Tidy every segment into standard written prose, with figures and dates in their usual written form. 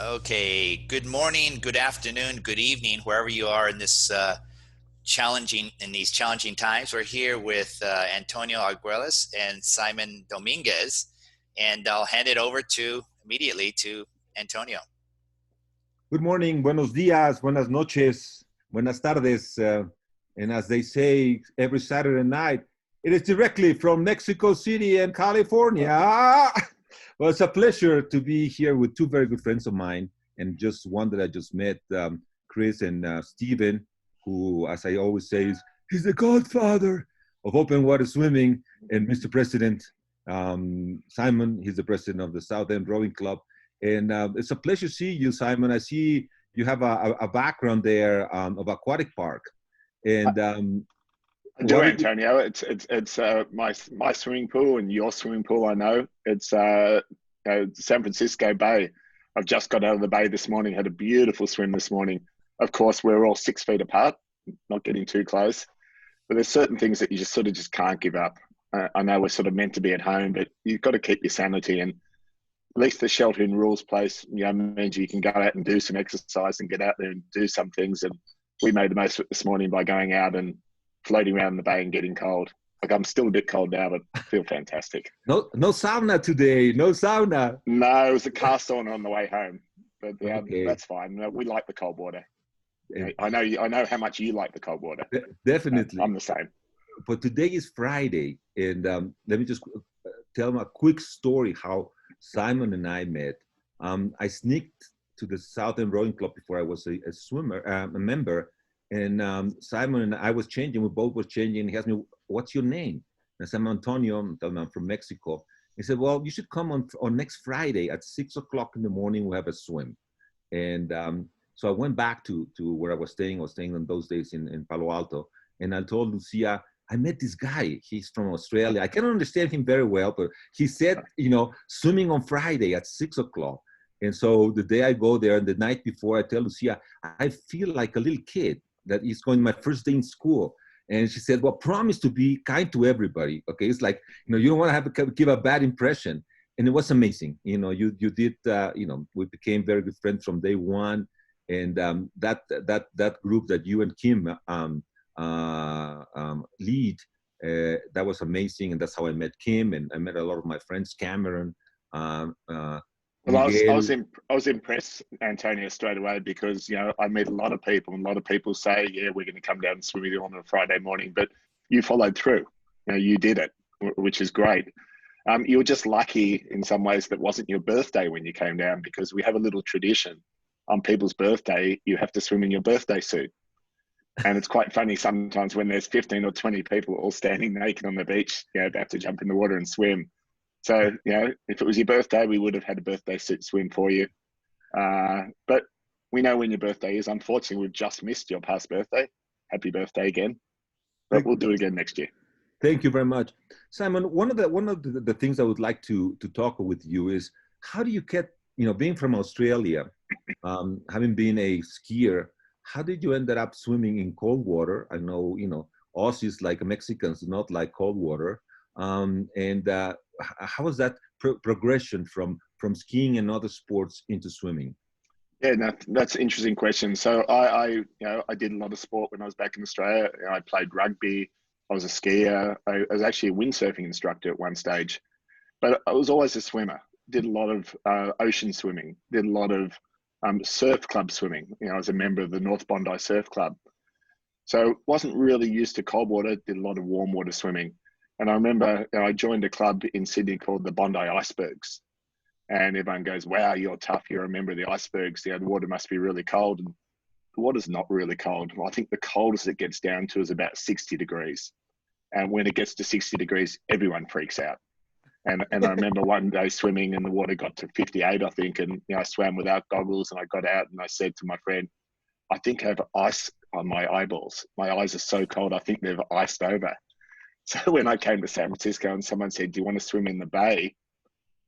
Okay, good morning, good afternoon, good evening, wherever you are in this these challenging times. We're here with Antonio Argu elles and Simon Dominguez, and I'll hand it over to immediately to Antonio. Good morning, buenos días, buenas noches, buenas tardes. And as they say every Saturday night, it is directly from Mexico City and California. Well, it's a pleasure to be here with two very good friends of mine, and just one that I just met, Chris and Steven, who, as I always say, he's the godfather of open water swimming, and Mr. President, Simon, he's the president of the South End Rowing Club. And it's a pleasure to see you, Simon. I see you have a background there of aquatic park. And I do, Antonio. It's my swimming pool and your swimming pool. I know it's San Francisco Bay. I've just got out of the bay this morning. Had a beautiful swim this morning. Of course, we're all 6 feet apart, not getting too close. But there's certain things that you just can't give up. I know we're sort of meant to be at home, but you've got to keep your sanity. And at least the sheltering rules place, means you can go out and do some exercise and get out there and do some things. And we made the most of it this morning by going out and floating around the bay and getting cold. Like, I'm still a bit cold now, but I feel fantastic. No sauna today. No sauna. No, it was a car sauna on the way home, but Okay. That's fine. We like the cold water. I know how much you like the cold water. Definitely. I'm the same. But today is Friday, and let me just tell them a quick story how Simon and I met. I sneaked to the Southern Rowing Club before I was a swimmer, a member, and Simon and I was changing. We both were changing. And he asked me, "What's your name?" And I said, "I'm Antonio. I'm from Mexico." He said, "Well, you should come on next Friday at 6 o'clock in the morning. We'll have a swim." And so I went back to where I was staying. I was staying in those days in Palo Alto, and I told Lucia, I met this guy. He's from Australia. I cannot understand him very well, but he said, swimming on Friday at 6 o'clock. And so the day I go there, and the night before, I tell Lucia, I feel like a little kid that is going my first day in school. And she said, well, promise to be kind to everybody. Okay, it's like, you don't want to have to give a bad impression. And it was amazing. You did, we became very good friends from day one. And that group that you and Kim lead, that was amazing. And that's how I met Kim, and I met a lot of my friends, Cameron. Well, I was impressed, Antonio, straight away, because I meet a lot of people, and a lot of people say, yeah, we're going to come down and swim with you on a Friday morning, but you followed through. You did it, which is great. You were just lucky in some ways that wasn't your birthday when you came down, because we have a little tradition. On people's birthday, you have to swim in your birthday suit. And it's quite funny sometimes when there's 15 or 20 people all standing naked on the beach, about to jump in the water and swim. So, if it was your birthday, we would have had a birthday suit swim for you. But we know when your birthday is. Unfortunately, we've just missed your past birthday. Happy birthday again. But we'll do it again next year. Thank you very much. Simon, one of the things I would like to talk with you is, how do you get, being from Australia, having been a skier, how did you end up swimming in cold water? I know, Aussies like Mexicans do not like cold water. How was that progression from skiing and other sports into swimming? Yeah, that's an interesting question. So I did a lot of sport when I was back in Australia. I played rugby. I was a skier. I was actually a windsurfing instructor at one stage, but I was always a swimmer. Did a lot of ocean swimming. Did a lot of surf club swimming. I was a member of the North Bondi Surf Club. So wasn't really used to cold water, did a lot of warm water swimming. And I remember I joined a club in Sydney called the Bondi Icebergs. And everyone goes, wow, you're tough. You're a member of the icebergs. The water must be really cold. And the water's not really cold. Well, I think the coldest it gets down to is about 60 degrees. And when it gets to 60 degrees, everyone freaks out. And I remember one day swimming and the water got to 58, I think. And I swam without goggles, and I got out and I said to my friend, I think I have ice on my eyeballs. My eyes are so cold, I think they've iced over. So when I came to San Francisco and someone said, do you want to swim in the bay?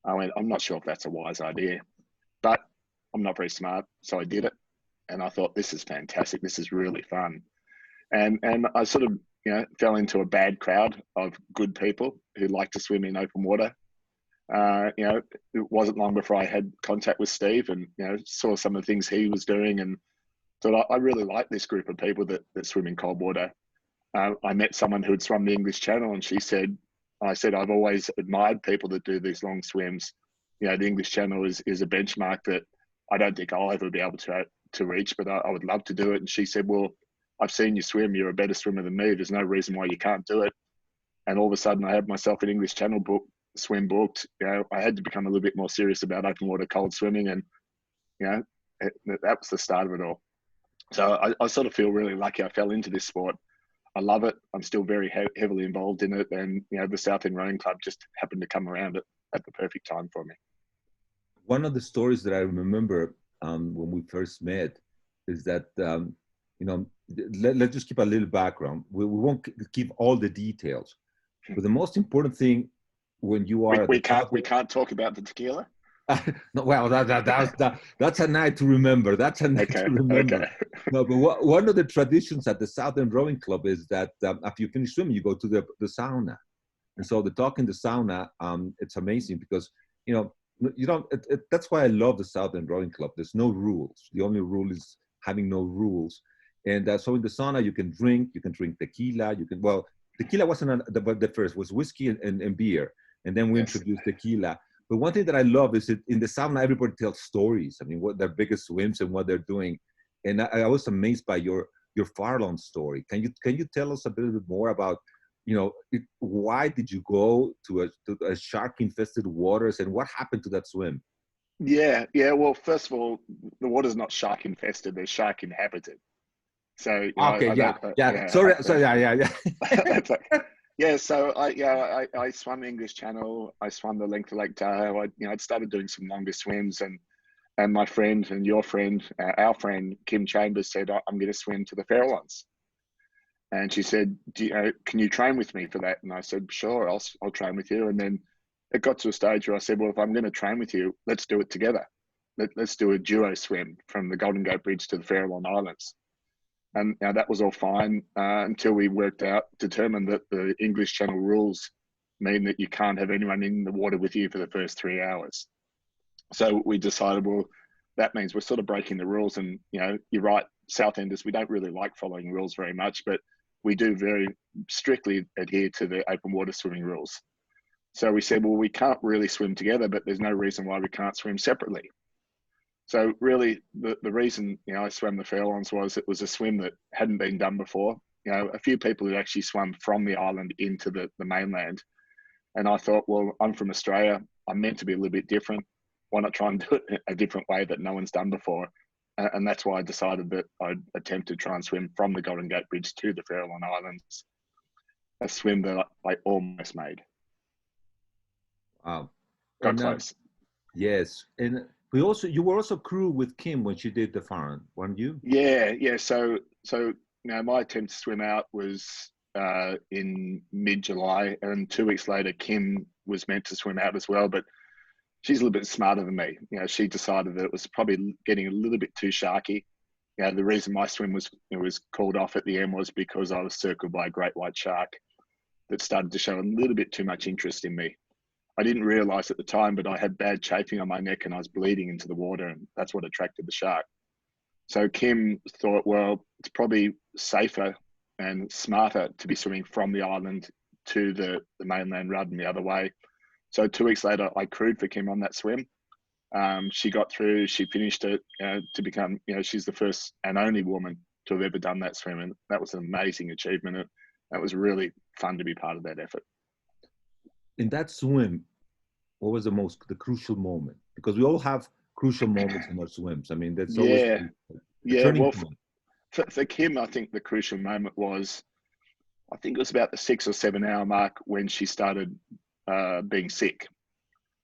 I went, I'm not sure if that's a wise idea, but I'm not very smart. So I did it. And I thought, this is fantastic. This is really fun. And I sort of, fell into a bad crowd of good people who like to swim in open water. You know, it wasn't long before I had contact with Steve, and you know, saw some of the things he was doing, and thought I really like this group of people that swim in cold water. I met someone who had swum the English Channel, and I said, I've always admired people that do these long swims. You know, the English Channel is a benchmark that I don't think I'll ever be able to reach, but I would love to do it. And she said, well, I've seen you swim. You're a better swimmer than me. There's no reason why you can't do it. And all of a sudden, I had myself an English Channel swim booked. You know, I had to become a little bit more serious about open water cold swimming, and you know, that was the start of it all. So I sort of feel really lucky I fell into this sport. I love it. I'm still very heavily involved in it, and you know, the South End Rowing Club just happened to come around at the perfect time for me. One of the stories that I remember when we first met is that you know, let's just keep a little background. We won't give all the details, but the most important thing when you are we can't talk about the tequila. No, well, that's a night to remember. That's a night to remember. Okay. No, but one of the traditions at the Southern Rowing Club is that after you finish swimming, you go to the sauna. And so the talk in the sauna, it's amazing because, you know, you don't. That's why I love the Southern Rowing Club. There's no rules. The only rule is having no rules. And so in the sauna, you can drink tequila. Tequila wasn't the first. It was whiskey and beer. And then we introduced tequila. But one thing that I love is that in the sauna, everybody tells stories. I mean, what their biggest swims and what they're doing. And I was amazed by your Farallon story. Can you tell us a little bit more about, you know, why did you go to a shark-infested waters, and what happened to that swim? Yeah. Well, first of all, the water's not shark-infested; they're shark-inhabited. So you know, yeah. Sorry, yeah. That's like, yeah. So I swam the English Channel. I swam the length of Lake Tahoe. I'd started doing some longer swims, and my friend and your friend, our friend Kim Chambers said, I'm going to swim to the Farallones. And she said, can you train with me for that? And I said, sure, I'll train with you. And then it got to a stage where I said, well, if I'm going to train with you, let's do it together. Let's do a duo swim from the Golden Gate Bridge to the Farallon Islands. And that was all fine until we determined that the English Channel rules mean that you can't have anyone in the water with you for the first 3 hours. So we decided, well, that means we're sort of breaking the rules. And, you know, you're right, Southenders, we don't really like following rules very much, but we do very strictly adhere to the open water swimming rules. So we said, well, we can't really swim together, but there's no reason why we can't swim separately. So really the reason, you know, I swam the Farallones was it was a swim that hadn't been done before. You know, a few people had actually swum from the island into the mainland. And I thought, well, I'm from Australia. I'm meant to be a little bit different. Why not try and do it a different way that no one's done before? And that's why I decided that I'd attempt to try and swim from the Golden Gate Bridge to the Farallon Islands, a swim that I almost made. Wow. Got close. Yes. And you were also crew with Kim when she did the Farallon, weren't you? Yeah. So you know, my attempt to swim out was in mid-July, and 2 weeks later, Kim was meant to swim out as well, but she's a little bit smarter than me. You know, she decided that it was probably getting a little bit too sharky. You know, the reason my swim was called off at the end was because I was circled by a great white shark that started to show a little bit too much interest in me. I didn't realize at the time, but I had bad chafing on my neck and I was bleeding into the water, and that's what attracted the shark. So Kim thought, well, it's probably safer and smarter to be swimming from the island to the mainland rather than the other way. So 2 weeks later, I crewed for Kim on that swim. She got through, she finished it to become, you know, she's the first and only woman to have ever done that swim. And that was an amazing achievement. That was really fun to be part of that effort. In that swim, what was the crucial moment? Because we all have crucial moments in our swims. I mean, that's always the turning point. For Kim, I think the crucial moment was, I think it was about the 6 or 7 hour mark when she started being sick.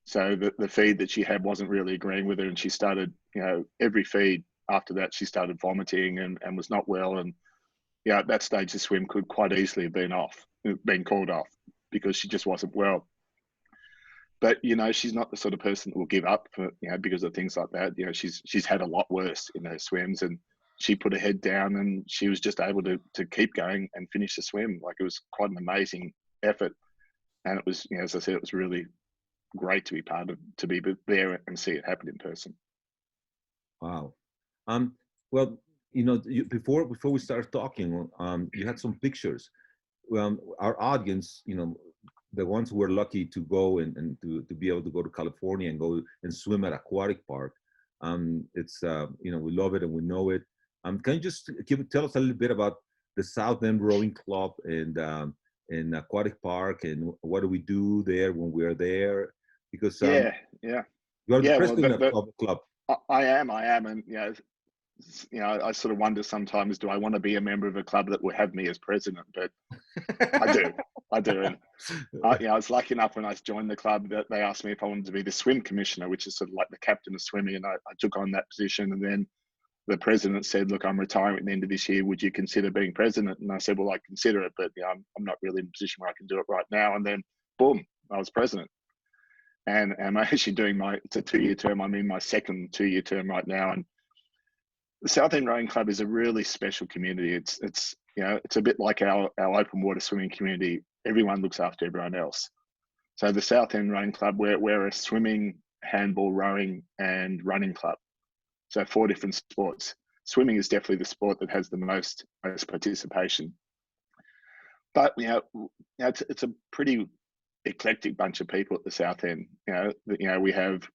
So the feed that she had wasn't really agreeing with her, and she started, you know, every feed after that, she started vomiting and was not well. And yeah, at that stage, the swim could quite easily have been called off because she just wasn't well. But, you know, she's not the sort of person that will give up for, you know, because of things like that. You know, she's had a lot worse in her swims, and she put her head down and she was just able to keep going and finish the swim. Like, it was quite an amazing effort. And it was, you know, as I said, it was really great to be to be there and see it happen in person. Wow. Well, before we start talking, you had some pictures. Our audience, the ones who were lucky to go and to be able to go to California and go and swim at aquatic park. It's we love it and we know it. Can you just tell us a little bit about the South End Rowing Club and aquatic park, and what do we do there when we're there? Because you are the president of the club. I am, and I sort of wonder sometimes, do I want to be a member of a club that will have me as president? But I do. And I was lucky enough when I joined the club that they asked me if I wanted to be the swim commissioner, which is sort of like the captain of swimming, and I took on that position. And then the president said, "Look, I'm retiring at the end of this year. Would you consider being president?" And I said, "Well, I consider it, but I'm not really in a position where I can do it right now." And then, boom, I was president. And I'm actually doing it's a 2-year term. I'm in my second 2-year term right now. And the South End Rowing Club is a really special community. It's a bit like our open water swimming community. Everyone looks after everyone else. So the South End Rowing Club, we're a swimming, handball, rowing, and running club. So 4 different sports. Swimming is definitely the sport that has the most participation. But it's a pretty eclectic bunch of people at the South End. We have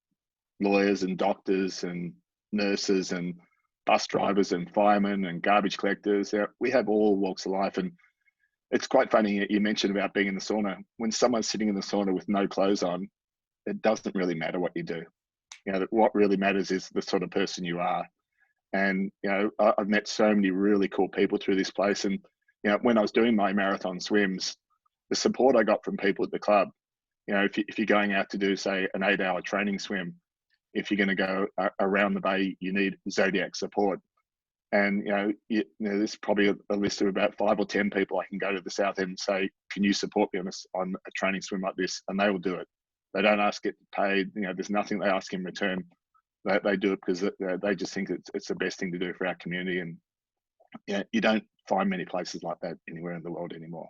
lawyers and doctors and nurses and bus drivers and firemen and garbage collectors. We have all walks of life. And it's quite funny, you mentioned about being in the sauna. When someone's sitting in the sauna with no clothes on, it doesn't really matter what you do. What really matters is the sort of person you are. And, I've met so many really cool people through this place. And, when I was doing my marathon swims, the support I got from people at the club, if you're going out to do, say, an 8-hour training swim, if you're going to go around the bay, you need Zodiac support. And, there's probably a list of about 5 or 10 people I can go to the South End and say, "Can you support me on a training swim like this?" And they will do it. They don't ask it paid. There's nothing they ask in return. They do it because they just think it's the best thing to do for our community. And you don't find many places like that anywhere in the world anymore.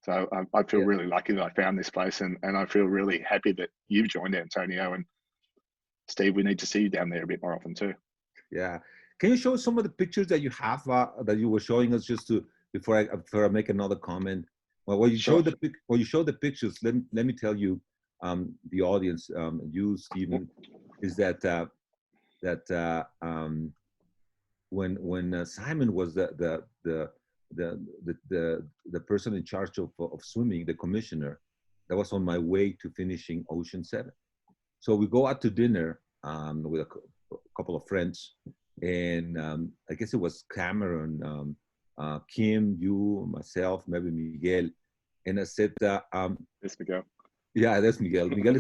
So I feel really lucky that I found this place, and I feel really happy that you've joined, Antonio. And Steve, we need to see you down there a bit more often too. Yeah. Can you show some of the pictures that you have that you were showing us just before I make another comment? Well, when you show the pictures, let me tell you, the audience, you, Stephen, is that when Simon was the person in charge of swimming, the commissioner, that was on my way to finishing Ocean 7. So we go out to dinner with a couple of friends, and I guess it was Cameron, Kim, you, myself, maybe Miguel, and I said, "That's Miguel." Yeah, that's Miguel. Miguel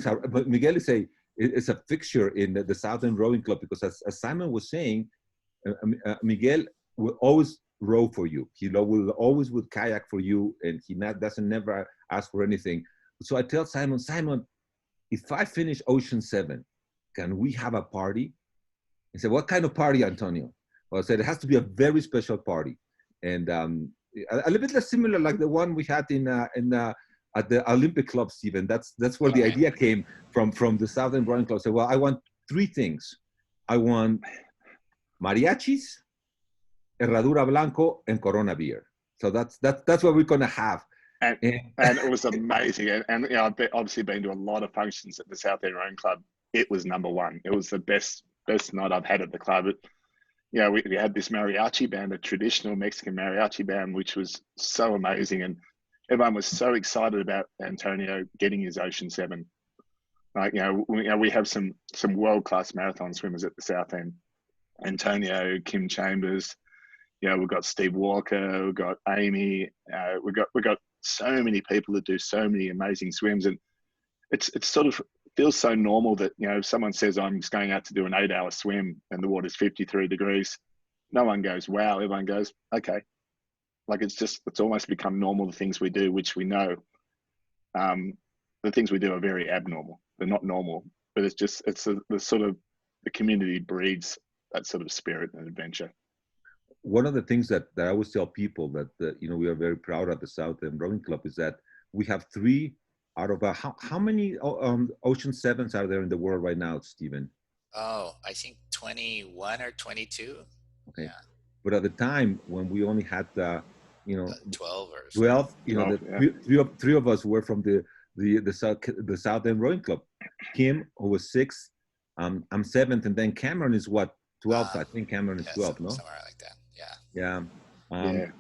is it's a fixture in the South End Rowing Club, because as Simon was saying, Miguel will always row for you. He will always would kayak for you, and he doesn't never ask for anything. So I tell Simon, if I finish Ocean 7, can we have a party? He said, "What kind of party, Antonio?" Well, I said, "It has to be a very special party." And a little bit less similar like the one we had at the Olympic Club, Stephen. That's where the idea came from the South End Rowing Club. So, well, I want 3 things. I want mariachis, herradura blanco, and Corona beer. So that's what we're gonna have. And it was amazing. And I've obviously been to a lot of functions at the South End Rowing Club. It was number 1. It was the best night I've had at the club. We had this mariachi band, a traditional Mexican mariachi band, which was so amazing. And everyone was so excited about Antonio getting his Ocean 7. We have some world-class marathon swimmers at the South End. Antonio, Kim Chambers, we've got Steve Walker, we've got Amy, we've got so many people that do so many amazing swims. And it's sort of feels so normal that, if someone says, "I'm just going out to do an 8-hour swim and the water's 53 degrees, no one goes, "Wow." Everyone goes, "Okay." Like it's almost become normal, the things we do, which we know, the things we do are very abnormal. They're not normal, but the community breeds that sort of spirit and adventure. One of the things that I always tell people that, we are very proud of the South End Rowing Club is that we have 3 out of how many Ocean Sevens are there in the world right now, Stephen? Oh, I think 21 or 22. Okay, Yeah, but at the time when we only had you know 12 or so. 12, you know, 12, the yeah. three of us were from the South End Rowing Club. Kim, who was sixth, I'm seventh, and then Cameron is what, 12th? I think Cameron is Yeah, 12th, no? somewhere like that. Yeah. Yeah. Yeah.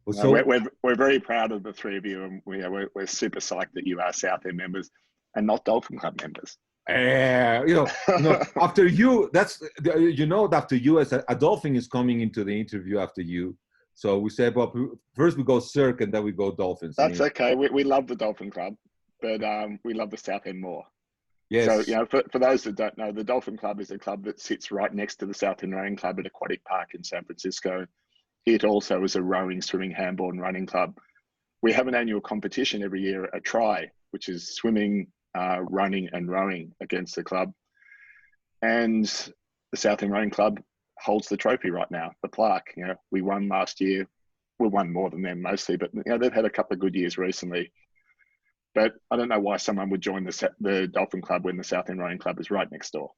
Well, No, so we're very proud of the three of you, and we're super psyched that you are South End members and not Dolphin Club members. after you, after you, as a Dolphin is coming into the interview after you. So we said, well, first we go Cirque and then we go Dolphins. That's okay. We love the Dolphin Club, but we love the South End more. Yes. So, for those that don't know, the Dolphin Club is a club that sits right next to the South End Rowing Club at Aquatic Park in San Francisco. It also is a rowing, swimming, handball, and running club. We have an annual competition every year, a try, which is swimming, running, and rowing against the club. And the South End Rowing Club holds the trophy right now, the plaque. We won last year. We won more than them mostly, but they've had a couple of good years recently. But I don't know why someone would join the Dolphin Club when the South End Rowing Club is right next door.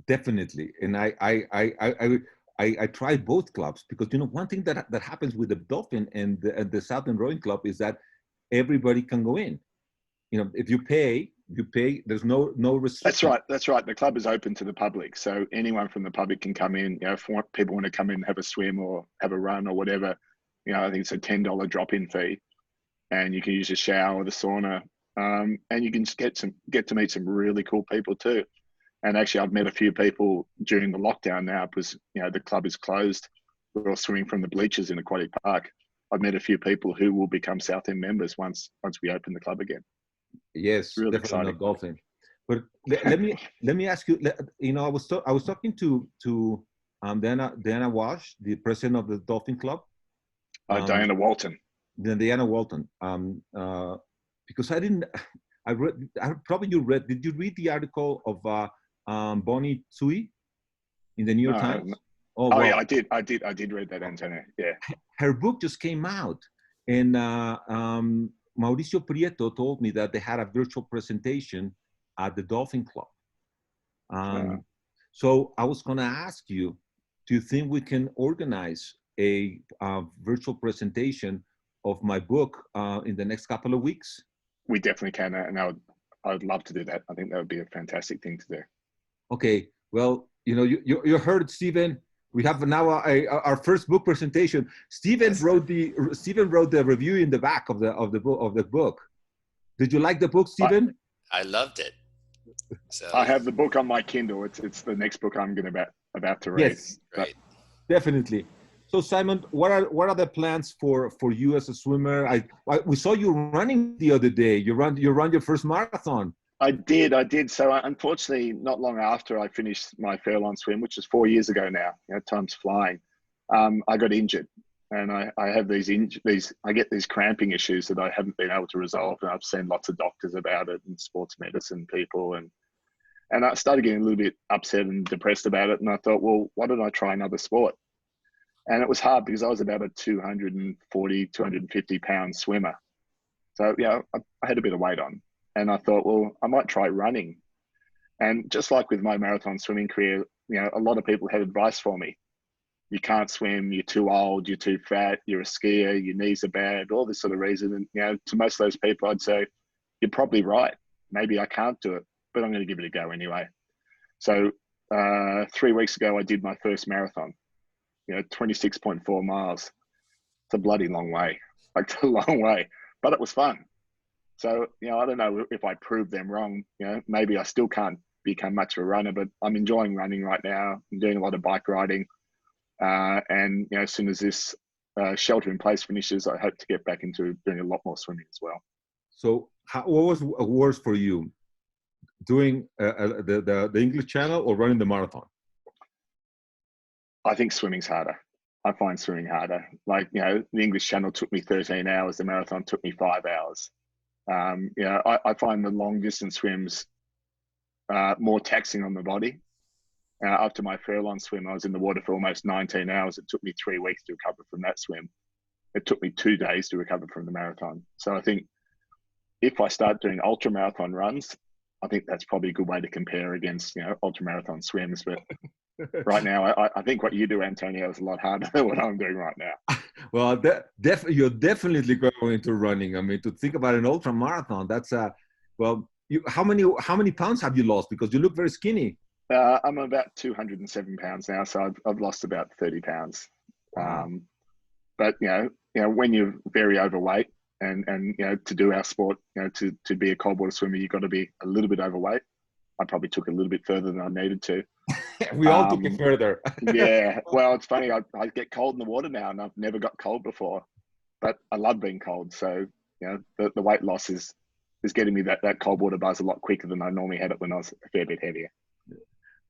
Definitely, and I tried both clubs because one thing that happens with the Dolphin and the South End Rowing Club is that everybody can go in. If you pay. There's no restriction. That's right. The club is open to the public, so anyone from the public can come in. If people want to come in, have a swim or have a run or whatever, I think it's a $10 drop-in fee, and you can use the shower or the sauna, and you can just get to meet some really cool people too. And actually, I've met a few people during the lockdown now because the club is closed. We're all swimming from the bleachers in Aquatic Park. I've met a few people who will become South End members once we open the club again. Yes, really definitely exciting. not Dolphin. But let me ask you. I was talking to Diana Walsh, the president of the Dolphin Club. Diana Walton. Diana Walton. Because I didn't. I read. Probably you read. Did you read the article of Bonnie Tsui in the New York Times? No. Oh, well, yeah, I did read that, Antonio. Yeah. Her book just came out, and Mauricio Prieto told me that they had a virtual presentation at the Dolphin Club. So I was going to ask you, do you think we can organize a virtual presentation of my book in the next couple of weeks? We definitely can, and I would love to do that. I think that would be a fantastic thing to do. Okay, well, you heard, Stephen. We have now our first book presentation. Stephen wrote the review in the back of the book. Did you like the book, Stephen? I loved it. So I have the book on my Kindle. It's the next book I'm going about to read. Yes, great. Definitely. So Simon, what are the plans for you as a swimmer? We saw you running the other day. You run your first marathon. I did. So unfortunately, not long after I finished my Fairlawn swim, which is 4 years ago now, time's flying, I got injured. And I have I get these cramping issues that I haven't been able to resolve. And I've seen lots of doctors about it and sports medicine people. And I started getting a little bit upset and depressed about it. And I thought, well, why don't I try another sport? And it was hard because I was about a 240, 250 pound swimmer. So, I had a bit of weight on. And I thought, well, I might try running. And just like with my marathon swimming career, a lot of people had advice for me. You can't swim, you're too old, you're too fat, you're a skier, your knees are bad, all this sort of reason. And, to most of those people, I'd say, you're probably right. Maybe I can't do it, but I'm going to give it a go anyway. So 3 weeks ago, I did my first marathon, 26.4 miles. It's a bloody long way, like a long way, but it was fun. So, I don't know if I proved them wrong. Maybe I still can't become much of a runner, but I'm enjoying running right now. I'm doing a lot of bike riding. And, as soon as this shelter in place finishes, I hope to get back into doing a lot more swimming as well. So what was worse for you, doing the English Channel or running the marathon? I think swimming's harder. I find swimming harder. Like, the English Channel took me 13 hours. The marathon took me 5 hours. I find the long distance swims more taxing on the body. After my Fairlawn swim, I was in the water for almost 19 hours. It took me 3 weeks to recover from that swim. It took me 2 days to recover from the marathon. So I think if I start doing ultra marathon runs, I think that's probably a good way to compare against, ultra marathon swims. But right now, I think what you do, Antonio, is a lot harder than what I'm doing right now. Well, you're definitely going into running. I mean, to think about an ultra marathon, that's well, how many pounds have you lost? Because you look very skinny. I'm about 207 pounds now, so I've lost about 30 pounds. Wow. But when you're very overweight and to do our sport, to be a cold water swimmer, you've got to be a little bit overweight. I probably took a little bit further than I needed to. We all took it further. Yeah. Well, it's funny. I get cold in the water now, and I've never got cold before. But I love being cold. So, the weight loss is getting me that cold water buzz a lot quicker than I normally had it when I was a fair bit heavier.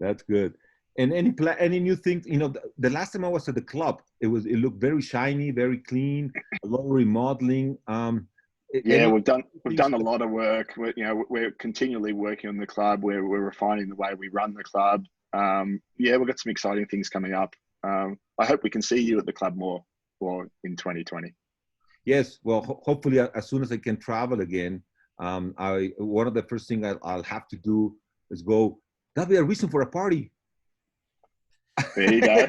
That's good. And any new things? The last time I was at the club, it looked very shiny, very clean, a lot of remodeling. Yeah, we've done a lot of work. We're continually working on the club. We're refining the way we run the club. We've got some exciting things coming up. I hope we can see you at the club more in 2020. Yes, well, hopefully as soon as I can travel again, one of the first things I'll have to do is go. That'll be a reason for a party. There you go.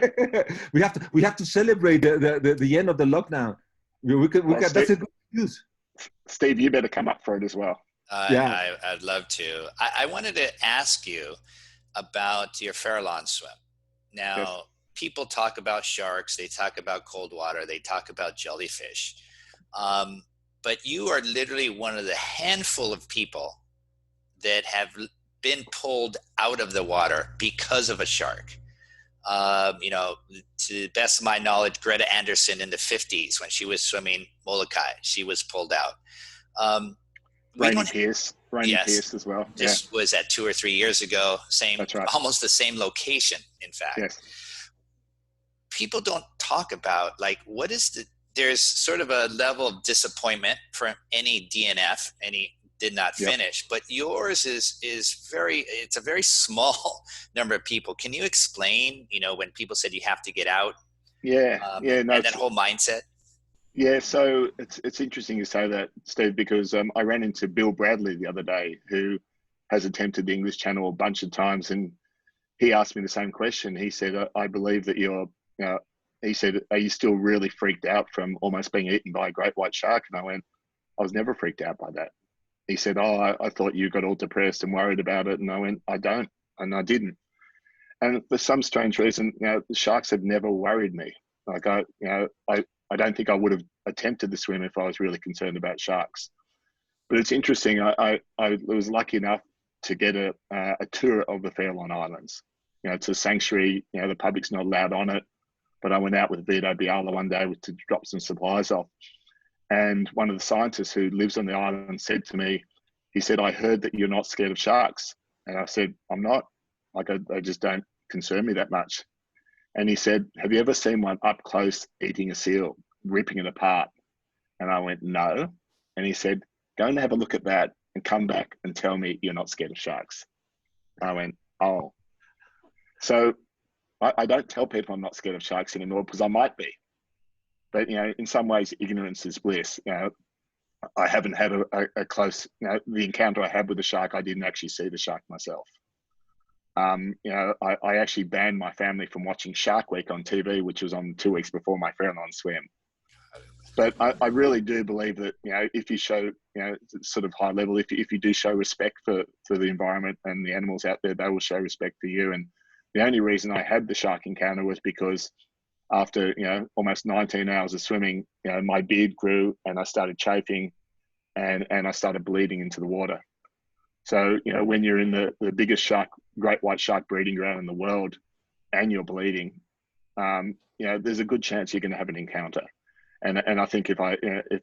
we have to celebrate the end of the lockdown. That's a good excuse. Steve, you better come up for it as well. I'd love to. I wanted to ask you about your Farallon swim. Now, yes. People talk about sharks, they talk about cold water, they talk about jellyfish. But you are literally one of the handful of people that have been pulled out of the water because of a shark. To the best of my knowledge, Greta Anderson in the 50s, when she was swimming Molokai, she was pulled out. Rainy Pierce as well. This was at 2 or 3 years ago. That's right. Almost the same location, in fact. Yes. People don't talk about, there's sort of a level of disappointment for any DNF, any did not finish, but yours is it's a very small number of people. Can you explain, when people said you have to get out? And that whole mindset? Yeah, so it's interesting you say that, Steve, because I ran into Bill Bradley the other day, who has attempted the English Channel a bunch of times, and he asked me the same question. He said, I believe that he said, are you still really freaked out from almost being eaten by a great white shark? And I went, I was never freaked out by that. He said, I thought you got all depressed and worried about it. And I went, I don't. And I didn't. And for some strange reason, the sharks have never worried me. Like I don't think I would have attempted the swim if I was really concerned about sharks. But it's interesting. I was lucky enough to get a tour of the Farallon Islands. It's a sanctuary. The public's not allowed on it. But I went out with Vito Biala one day to drop some supplies off. And one of the scientists who lives on the island said to me, he said, I heard that you're not scared of sharks. And I said, I'm not. They just don't concern me that much. And he said, have you ever seen one up close eating a seal, ripping it apart? And I went, no. And he said, go and have a look at that and come back and tell me you're not scared of sharks. I went, oh. So I don't tell people I'm not scared of sharks anymore because I might be. But, in some ways, ignorance is bliss. I haven't had a close, the encounter I had with the shark, I didn't actually see the shark myself. I actually banned my family from watching Shark Week on TV, which was on 2 weeks before my Farallon swim. But I really do believe that, if you show, sort of high level, if you do show respect for the environment and the animals out there, they will show respect for you. And the only reason I had the shark encounter was because after, almost 19 hours of swimming, my beard grew and I started chafing and I started bleeding into the water. So, when you're in the biggest great white shark breeding ground in the world and you're bleeding, there's a good chance you're going to have an encounter. And I think if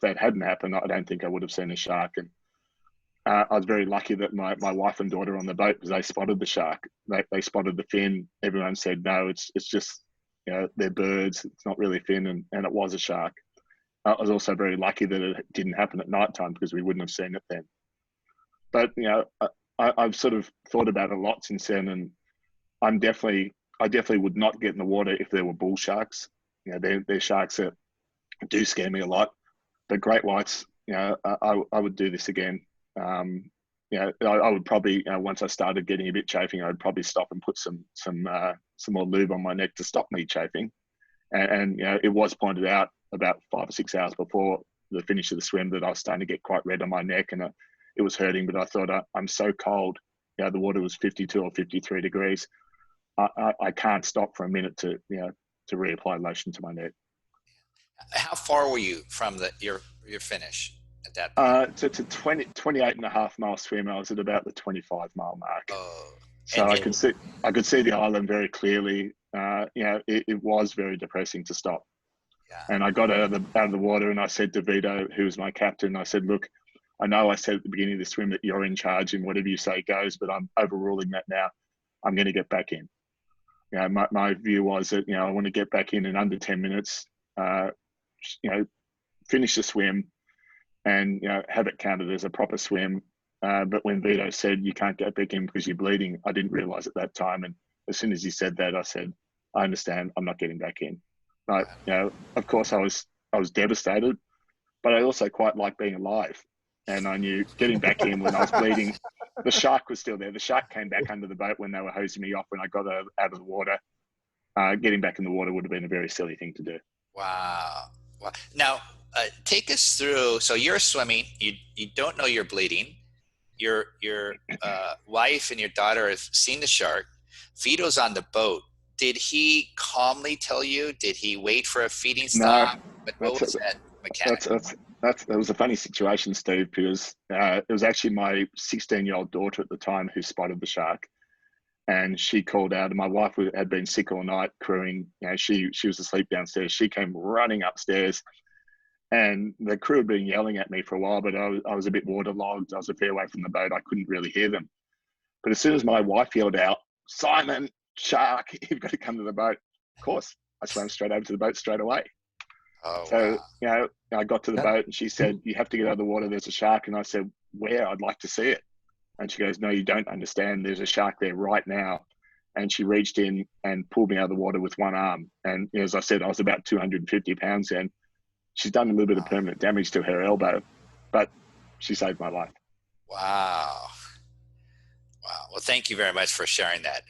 that hadn't happened, I don't think I would have seen a shark. And I was very lucky that my wife and daughter were on the boat because they spotted the shark. They spotted the fin. Everyone said, no, it's just, they're birds. It's not really fin. And it was a shark. I was also very lucky that it didn't happen at nighttime because we wouldn't have seen it then. But, I've sort of thought about it a lot since then. And I definitely would not get in the water if there were bull sharks. They're sharks that do scare me a lot. But great whites, I would do this again. You know, I would probably, you know, once I started getting a bit chafing, I'd probably stop and put some more lube on my neck to stop me chafing. And you know, it was pointed out about 5 or 6 hours before the finish of the swim that I was starting to get quite red on my neck, and it was hurting. But I thought, I'm so cold. You know, the water was 52 or 53 degrees. I can't stop for a minute to, you know, to reapply lotion to my neck. How far were you from your finish at that point? To 28 and a half mile swim, I was at about the 25-mile mark. Oh, so I could see the island very clearly. You know, it was very depressing to stop. Yeah. And I got out of the water, and I said to Vito, who was my captain, I said, look, I know I said at the beginning of the swim that you're in charge and whatever you say goes, but I'm overruling that now. I'm going to get back in. You know, my view was that, you know, I want to get back in under 10 minutes, you know, finish the swim and, you know, have it counted as a proper swim. But when Vito said you can't get back in because you're bleeding, I didn't realize at that time. And as soon as he said that, I said, I understand, I'm not getting back in. But, you know, of course I was devastated, but I also quite like being alive. And I knew getting back in when I was bleeding, the shark was still there. The shark came back under the boat when they were hosing me off when I got out of the water. Getting back in the water would have been a very silly thing to do. Wow. Now, take us through. So you're swimming. You don't know you're bleeding. Your wife and your daughter have seen the shark. Vito's on the boat. Did he calmly tell you? Did he wait for a feeding stop? No, what was that mechanic? That was a funny situation, Steve, because it was actually my 16-year-old daughter at the time who spotted the shark, and she called out. And my wife had been sick all night crewing. You know, she was asleep downstairs. She came running upstairs, and the crew had been yelling at me for a while, but I was a bit waterlogged. I was a fair way from the boat. I couldn't really hear them. But as soon as my wife yelled out, "Simon, shark, you've got to come to the boat," of course, I swam straight over to the boat straight away. Oh, so, wow. You know, I got to the boat and she said, you have to get out of the water. There's a shark. And I said, where? I'd like to see it. And she goes, no, you don't understand. There's a shark there right now. And she reached in and pulled me out of the water with one arm. And as I said, I was about 250 pounds then. She's done a little bit of permanent damage to her elbow, but she saved my life. Wow. Wow. Well, thank you very much for sharing that.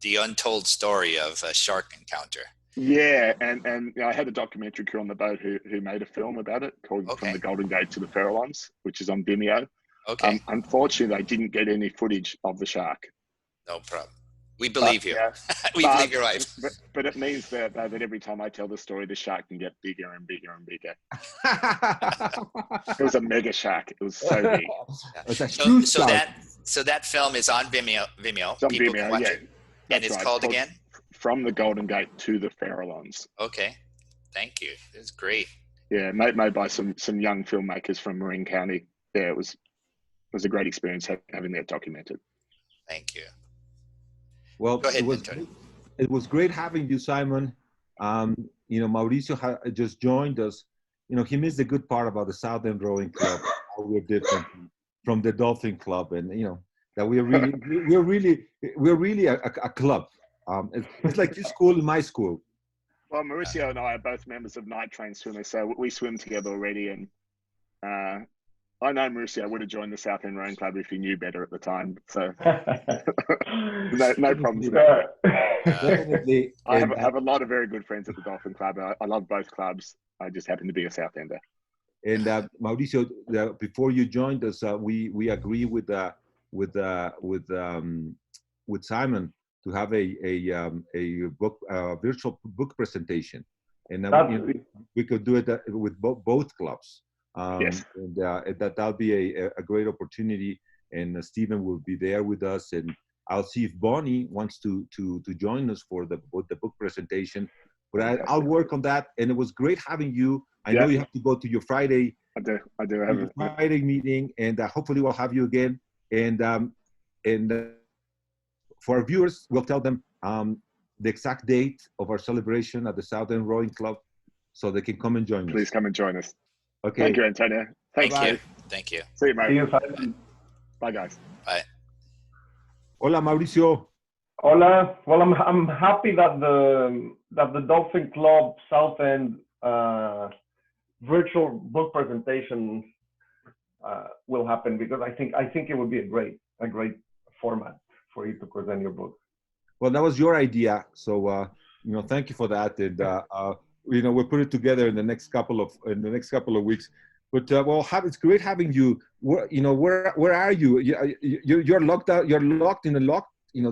The untold story of a shark encounter. Yeah, and you know, I had a documentary crew on the boat who made a film about it called From the Golden Gate to the Farallones, which is on Vimeo. Okay. Unfortunately, they didn't get any footage of the shark. No problem. We believe you. Yeah, we believe you're right. But it means that every time I tell the story, the shark can get bigger and bigger and bigger. It was a mega shark. It was so big. So that film is on Vimeo. It's on People Vimeo, can watch yeah. it. And it's called again? From the Golden Gate to the Farallones. Okay. Thank you. It's great. Yeah, made by some young filmmakers from Marin County. Yeah, it was a great experience having that documented. Thank you. Well, go ahead, it was great having you, Simon. You know, Mauricio just joined us. You know, he missed the good part about the Southern Rowing Club. How we're different from the Dolphin Club, and you know that we're really a club. It's like your school and my school. Well, Mauricio and I are both members of Night Train Swimmers, so we swim together already. And I know Mauricio would have joined the South End Rowing Club if he knew better at the time. So no problems about that. Definitely. I have a lot of very good friends at the Dolphin Club. I love both clubs. I just happen to be a South Ender. And Mauricio, before you joined us, we agree with Simon to have a book virtual book presentation, and you know, we could do it with both clubs. Yes. And that'll be a great opportunity. And Stephen will be there with us, and I'll see if Bonnie wants to join us for the book presentation. But I'll work on that. And it was great having you. I know you have to go to your Friday. I do have a Friday meeting, and hopefully we'll have you again. And for our viewers, we'll tell them the exact date of our celebration at the Southern Rowing Club, so they can come and join us. Please come and join us. Okay. Thank you, Antonio. Thank you. Thank you. See you, mate. See you, Simon. Bye, guys. Bye. Hola, Mauricio. Hola. Well, I'm happy that the Dolphin Club South End virtual book presentation will happen, because I think it would be a great format for you to present your book. Well, that was your idea, so thank you for that, and we'll put it together in the next couple of weeks. But well, it's great having you. Where are you? You're locked out. You're locked in a lock. You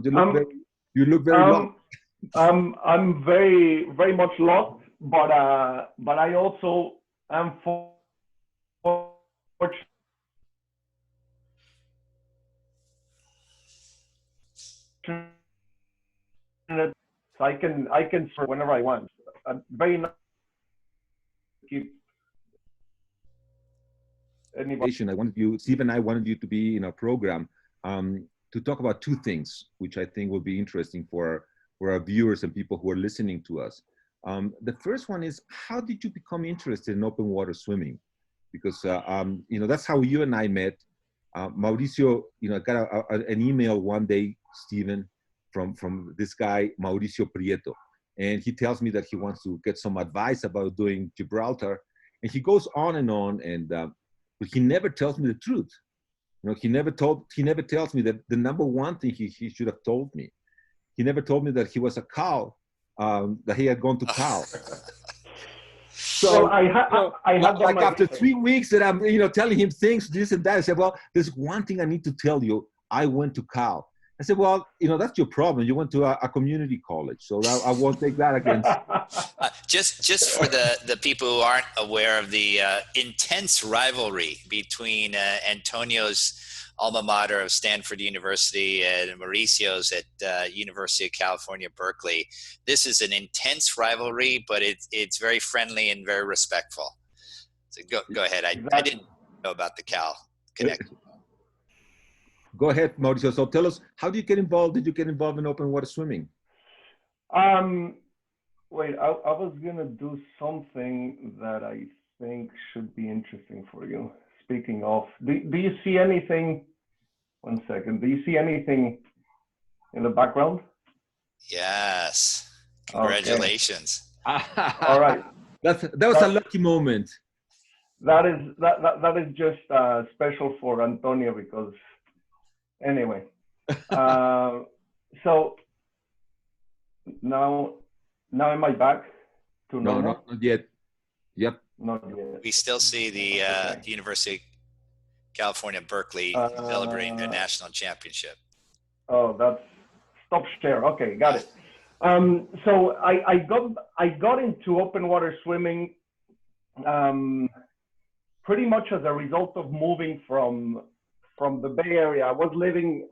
look very locked. I'm very much locked, but I also am fortunate. So I can serve whenever I want. I'm very nice to keep anybody. Steve and I wanted you to be in our program to talk about two things, which I think will be interesting for our viewers and people who are listening to us. The first one is, how did you become interested in open water swimming? Because that's how you and I met. Mauricio, got an email one day, Stephen, from this guy, Mauricio Prieto. And he tells me that he wants to get some advice about doing Gibraltar. And he goes on, and but he never tells me the truth. He never tells me that the number one thing he should have told me. He never told me that he was a Cal, that he had gone to Cal. So well, I had like after 3 weeks that I'm telling him things, this and that, I said, well, there's one thing I need to tell you. I went to Cal. I said, well, that's your problem. You went to a community college, so I won't take that against. Just for the people who aren't aware of the intense rivalry between Antonio's alma mater of Stanford University and Mauricio's at University of California, Berkeley. This is an intense rivalry, but it's very friendly and very respectful. So go ahead. I didn't know about the Cal connection. Go ahead, Mauricio. So tell us, how do you get involved? Did you get involved in open water swimming? Wait, I was gonna do something that I think should be interesting for you. Speaking of, do you see anything? 1 second. Do you see anything in the background? Yes. Congratulations. Okay. All right. That was a lucky moment. That is just special for Antonio, because anyway. So now am I back to normal? No, not yet. Yep. Not yet. We still see the University of California, Berkeley celebrating their national championship. Oh, that's stop share. Okay, got it. So I got into open water swimming pretty much as a result of moving from the Bay Area. I was living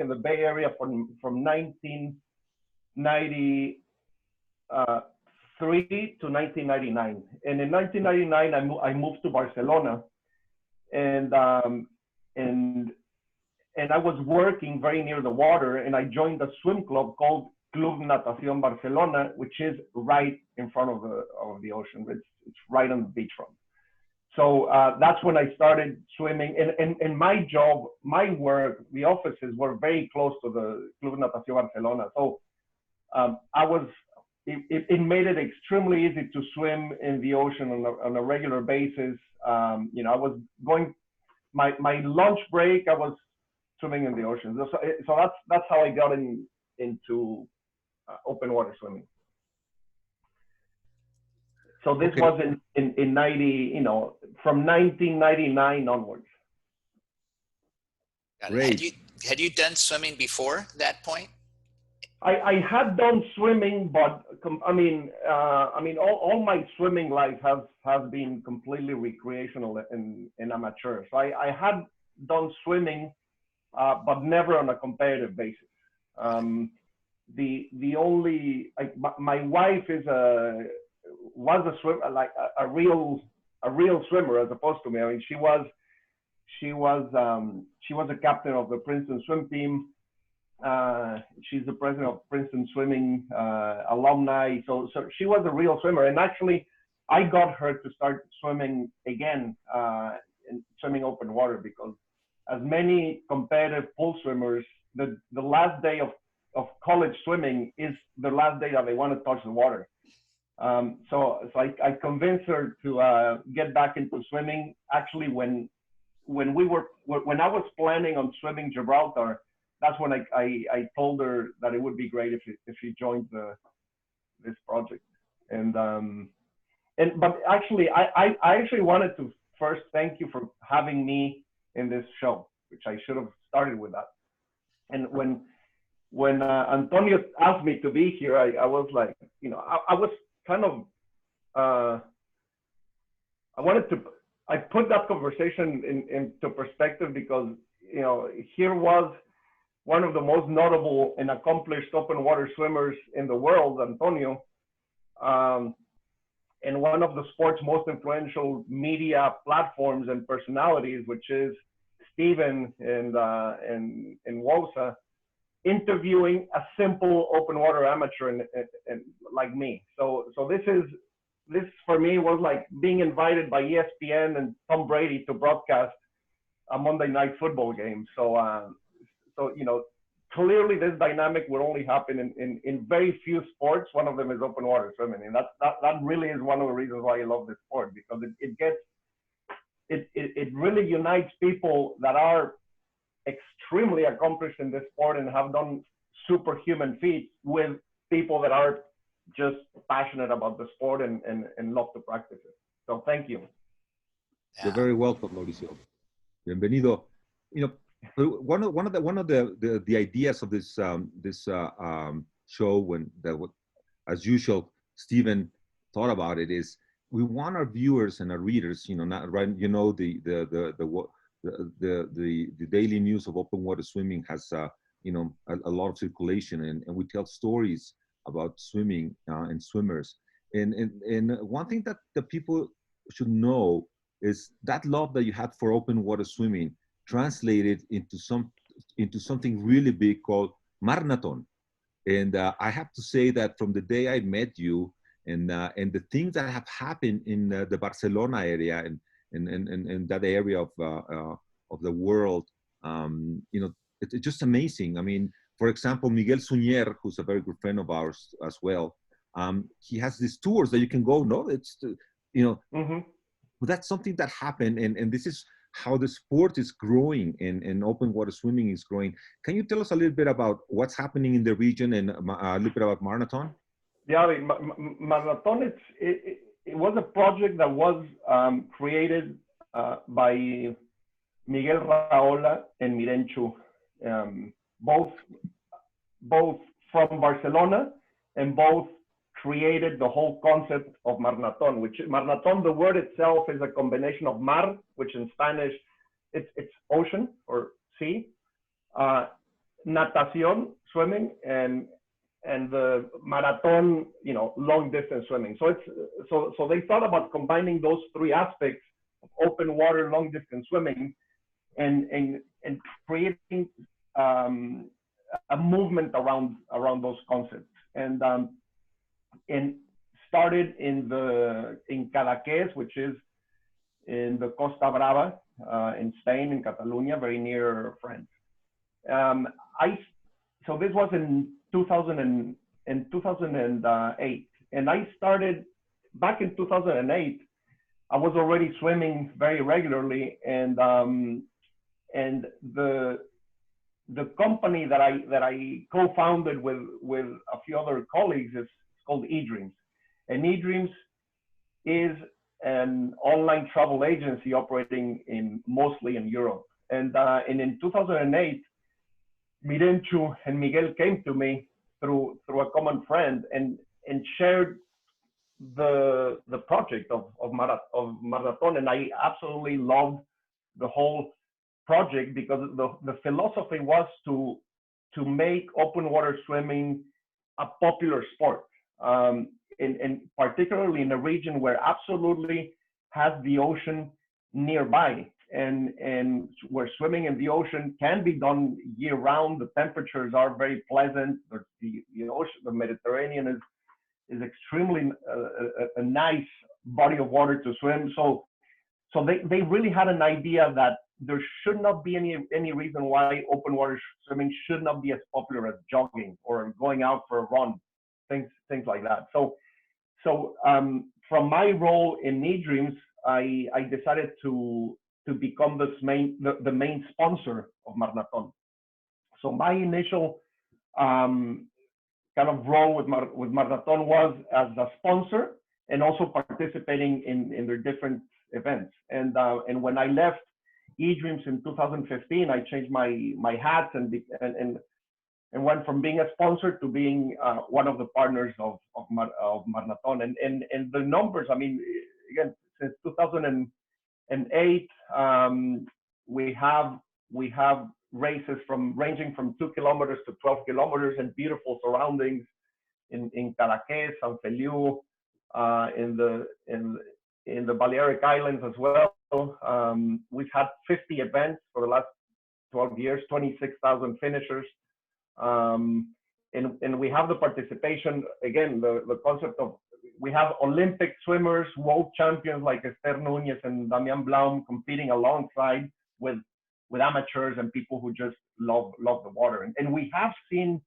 in the Bay Area from 1993 to 1999, and in 1999 I moved to Barcelona, and I was working very near the water, and I joined a swim club called Club Natación Barcelona, which is right in front of the ocean. It's right on the beachfront. So that's when I started swimming, and my job, my work, the offices were very close to the Club Natación Barcelona. So it made it extremely easy to swim in the ocean on a regular basis. I was going, my lunch break, I was swimming in the ocean. So that's how I got into open water swimming. So this was in 90, from 1999 onwards. Great. Had you done swimming before that point? I had done swimming, but all my swimming life has been completely recreational and amateur. So I had done swimming, but never on a competitive basis. The only, my wife was a swimmer, like a real swimmer, as opposed to me. I mean, she was a captain of the Princeton swim team. She's the president of Princeton swimming alumni. So she was a real swimmer. And actually, I got her to start swimming again, in swimming open water, because as many competitive pool swimmers, the last day of college swimming is the last day that they want to touch the water. So I convinced her to get back into swimming. Actually, when when I was planning on swimming Gibraltar, that's when I told her that it would be great if she joined this project. But actually, I actually wanted to first thank you for having me in this show, which I should have started with that. And when Antonio asked me to be here, I was like, I was kind of, I put that conversation into perspective because, here was one of the most notable and accomplished open water swimmers in the world, Antonio, and one of the sport's most influential media platforms and personalities, which is Steven and WOWSA, interviewing a simple open water amateur and like me. So this for me was like being invited by ESPN and Tom Brady to broadcast a Monday night football game. So clearly this dynamic would only happen in very few sports. One of them is open water swimming, and that really is one of the reasons why I love this sport, because it really unites people that are extremely accomplished in this sport and have done superhuman feats with people that are just passionate about the sport and love to practice it. So thank you. You're very welcome, Mauricio. Bienvenido. One of the ideas of this show, as usual, Stephen thought about it, is we want our viewers and our readers, the daily news of open water swimming has a lot of circulation, and we tell stories about swimming and swimmers. And one thing that the people should know is that love that you had for open water swimming translated into something really big called Marnaton. And I have to say that from the day I met you and the things that have happened in the Barcelona area and that area of the world, it's just amazing. I mean, for example, Miguel Suñer, who's a very good friend of ours as well, he has these tours that you can go. No, it's but that's something that happened, and this is how the sport is growing and open water swimming is growing. Can you tell us a little bit about what's happening in the region and a little bit about Marnaton? Yeah, I mean, Marnaton, it was a project that was created by Miguel Raola and Mirenchu, both from Barcelona, and both created the whole concept of Marnaton, which Marnaton, the word itself is a combination of mar, which in Spanish, it's ocean or sea, natación, swimming, and the marathon, long distance swimming. So they thought about combining those three aspects of open water, long distance swimming, and creating a movement around those concepts. And started in Cadaqués, which is in the Costa Brava in Spain, in Catalonia, very near France. So this was in 2008, and I started back in 2008. I was already swimming very regularly, and the company that I co-founded with a few other colleagues is called eDreams, and eDreams is an online travel agency operating mostly in Europe. And in 2008, Mirenchu and Miguel came to me through a common friend and shared the project of Marnaton, and I absolutely loved the whole project because the philosophy was to make open water swimming a popular sport. And particularly in a region where absolutely has the ocean nearby, and where swimming in the ocean can be done year round. The temperatures are very pleasant. The ocean, the Mediterranean is extremely a nice body of water to swim. So they really had an idea that there should not be any reason why open water swimming should not be as popular as jogging or going out for a run. Things like that. So from my role in eDreams, I decided to to become the main sponsor of Marnaton. So my initial kind of role with Marnaton was as a sponsor and also participating in their different events. And when I left eDreams in 2015, I changed my hats and went from being a sponsor to being one of the partners of Marnaton. And the numbers, I mean, again, since 2008, we have races ranging from 2 kilometers to 12 kilometers in beautiful surroundings in Cadaqués, San Feliu, in the Balearic Islands as well. We've had 50 events for the last 12 years, 26,000 finishers. And we have the participation, again, the concept of, we have Olympic swimmers, world champions like Esther Núñez and Damian Blaum competing alongside with amateurs and people who just love the water. And we have seen,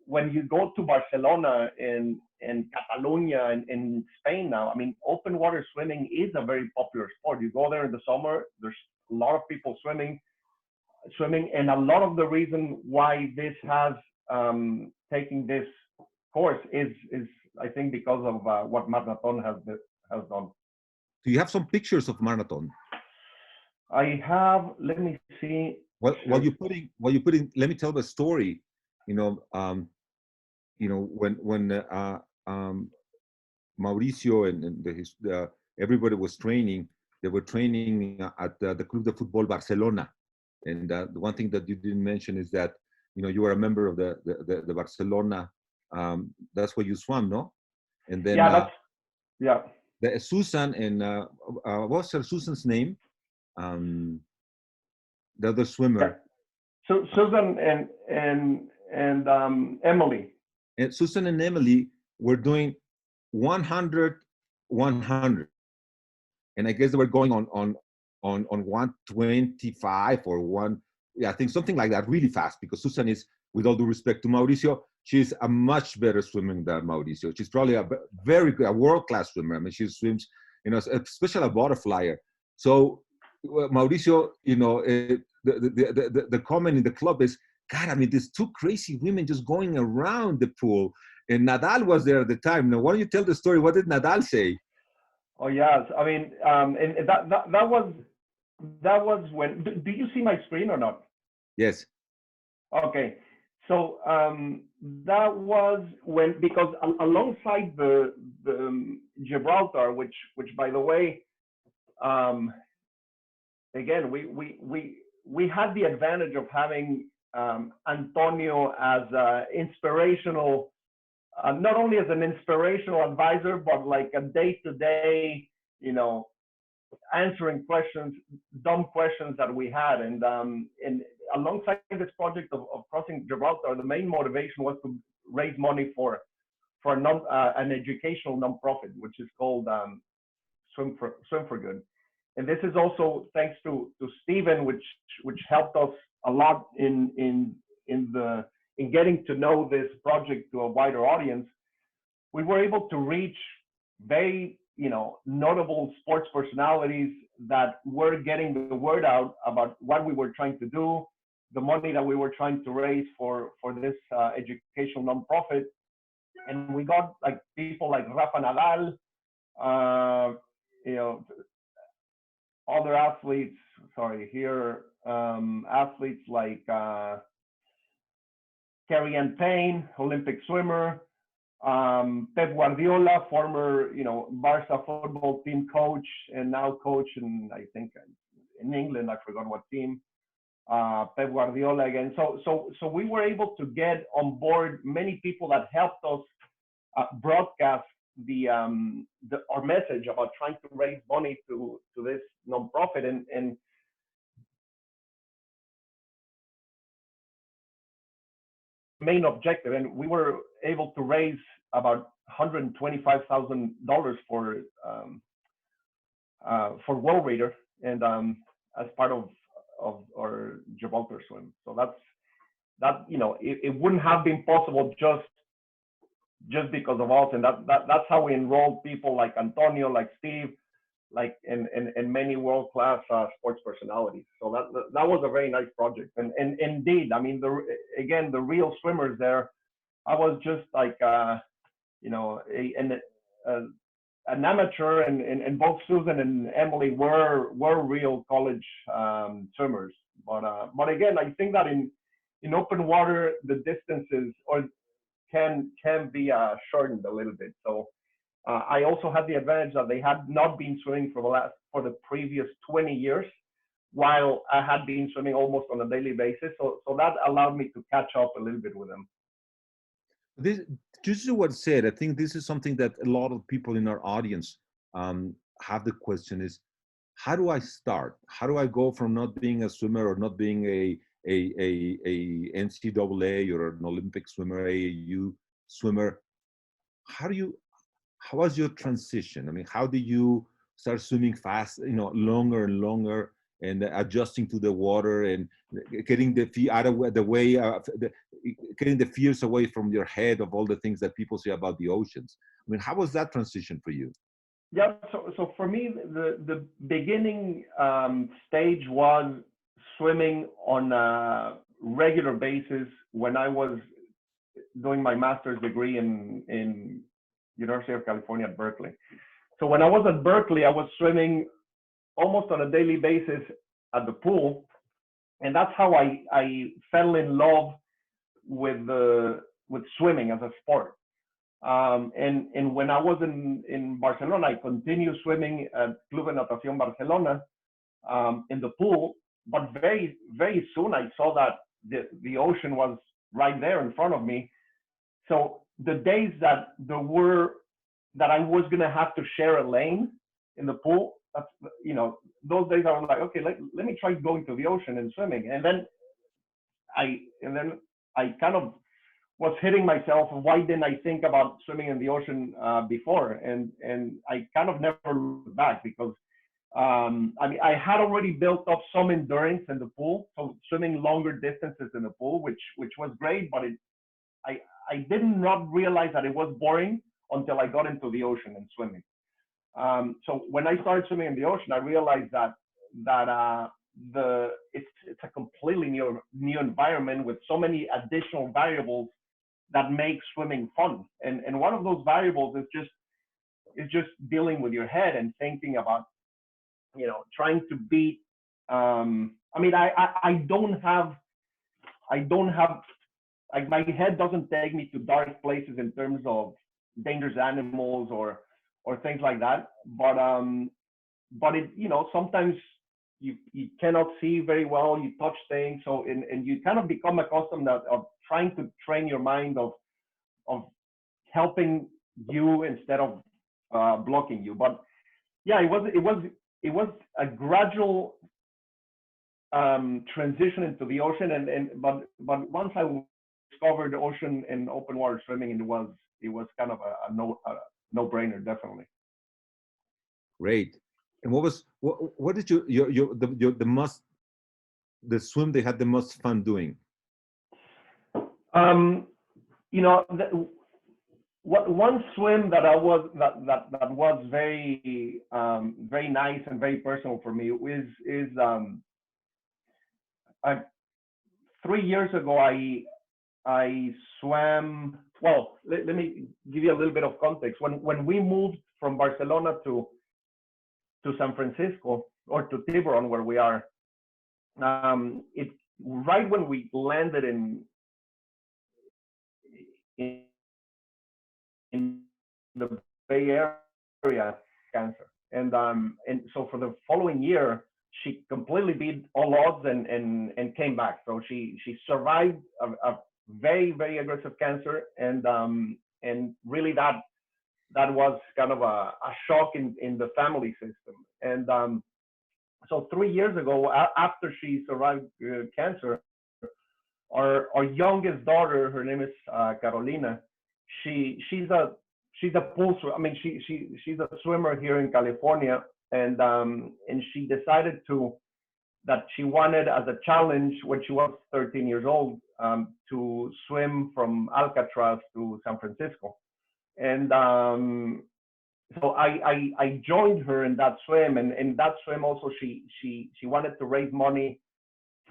when you go to Barcelona and Catalonia and in Spain now, I mean, open water swimming is a very popular sport. You go there in the summer, there's a lot of people swimming, and a lot of the reason why this has taken this course is I think because of what Marnaton has done. Do you have some pictures of Marnaton? I have. Let me see. While you're putting, let me tell the story. When Mauricio and everybody was training, they were training at the Club de Fútbol Barcelona. And the one thing that you didn't mention is that, you were a member of the Barcelona. That's where you swam, no? And then the Susan and what's her Susan's name? The other swimmer. So Susan and Emily. And Susan and Emily were doing 100, 100, and I guess they were going on 125 or I think something like that, really fast, because Susan is, with all due respect to Mauricio, she's a much better swimmer than Mauricio. She's probably a very good, a world-class swimmer. I mean, she swims, especially a butterflyer. So Mauricio, the comment in the club is, God, I mean, there's two crazy women just going around the pool. And Nadal was there at the time. Now, why don't you tell the story? What did Nadal say? Oh, yes. I mean, and that was when, do you see my screen or not? Yes. Okay. So that was when, because alongside the Gibraltar, which by the way, again, we had the advantage of having Antonio as inspirational, not only as an inspirational advisor, but like a day-to-day, answering questions, dumb questions that we had. And alongside this project of crossing Gibraltar, the main motivation was to raise money for an educational nonprofit, which is called Swim for Good. And this is also thanks to Stephen, which helped us a lot in getting to know this project to a wider audience. We were able to reach very notable sports personalities that were getting the word out about what we were trying to do, the money that we were trying to raise for this educational nonprofit. And we got like people like Rafa Nadal, other athletes, athletes like Carrie Ann Payne, Olympic swimmer, Pep Guardiola, former, Barca football team coach, and now coach in, I think, in England, I forgot what team, Pep Guardiola again. So we were able to get on board many people that helped us broadcast our message about trying to raise money to this nonprofit, and main objective. And we were able to raise about $125,000 for World Raider, and as part of our Gibraltar swim. So that it wouldn't have been possible just because of us. And that's how we enrolled people like Antonio, like Steve, like and many world-class sports personalities. So that was a very nice project. And indeed, I mean, the real swimmers there, I was just like, you know, an amateur, and both Susan and Emily were real college swimmers. But again, I think that in open water, the distances can be shortened a little bit. So I also had the advantage that they had not been swimming for the previous 20 years, while I had been swimming almost on a daily basis. So that allowed me to catch up a little bit with them. This, just what said, I think this is something that a lot of people in our audience have the question is, how do I start? How do I go from not being a swimmer or not being a NCAA or an Olympic swimmer, AAU swimmer? How was your transition? I mean, how did you start swimming fast, you know, longer and longer, and adjusting to the water and getting the fear out of the way, getting the fears away from your head of all the things that people say about the oceans? I mean, how was that transition for you? Yeah, so for me, the beginning stage was swimming on a regular basis when I was doing my master's degree in University of California at Berkeley. So when I was at Berkeley, I was swimming almost on a daily basis at the pool, and that's how I fell in love with swimming as a sport. And when I was in Barcelona, I continued swimming at Club de Natación Barcelona in the pool, but very, very soon I saw that the ocean was right there in front of me. So the days that I was gonna have to share a lane in the pool, that's, you know, those days I was like, okay, let me try going to the ocean and swimming. And then I kind of was hitting myself, why didn't I think about swimming in the ocean before? And I kind of never looked back, because I mean, I had already built up some endurance in the pool, so swimming longer distances in the pool, which was great, but I did not realize that it was boring until I got into the ocean and swimming. So when I started swimming in the ocean, I realized that it's a completely new environment with so many additional variables that make swimming fun. And one of those variables is just dealing with your head and thinking about, you know, trying to beat. I mean, I don't have like, my head doesn't take me to dark places in terms of dangerous animals or things like that. But it, you know, sometimes you cannot see very well, you touch things, so and you kind of become accustomed of trying to train your mind of helping you instead of blocking you. But yeah, it was a gradual transition into the ocean, but once I discovered the ocean and open water swimming, it was kind of a no-brainer, definitely. Great. And what did the swim they had the most fun doing? You know, one swim that was very very nice and very personal for me is 3 years ago I swam. Well, let me give you a little bit of context. When we moved from Barcelona to San Francisco, or to Tiburon, where we are, it right when we landed in the Bay Area, cancer, and so for the following year, she completely beat all odds and came back. So she survived a very, very aggressive cancer, and really that was kind of a shock in the family system. And so 3 years ago, after she survived cancer, our youngest daughter, her name is Carolina. She's a pool swimmer. I mean, she's a swimmer here in California, and she decided that she wanted, as a challenge when she was 13 years old, to swim from Alcatraz to San Francisco. And I joined her in that swim, and in that swim also she wanted to raise money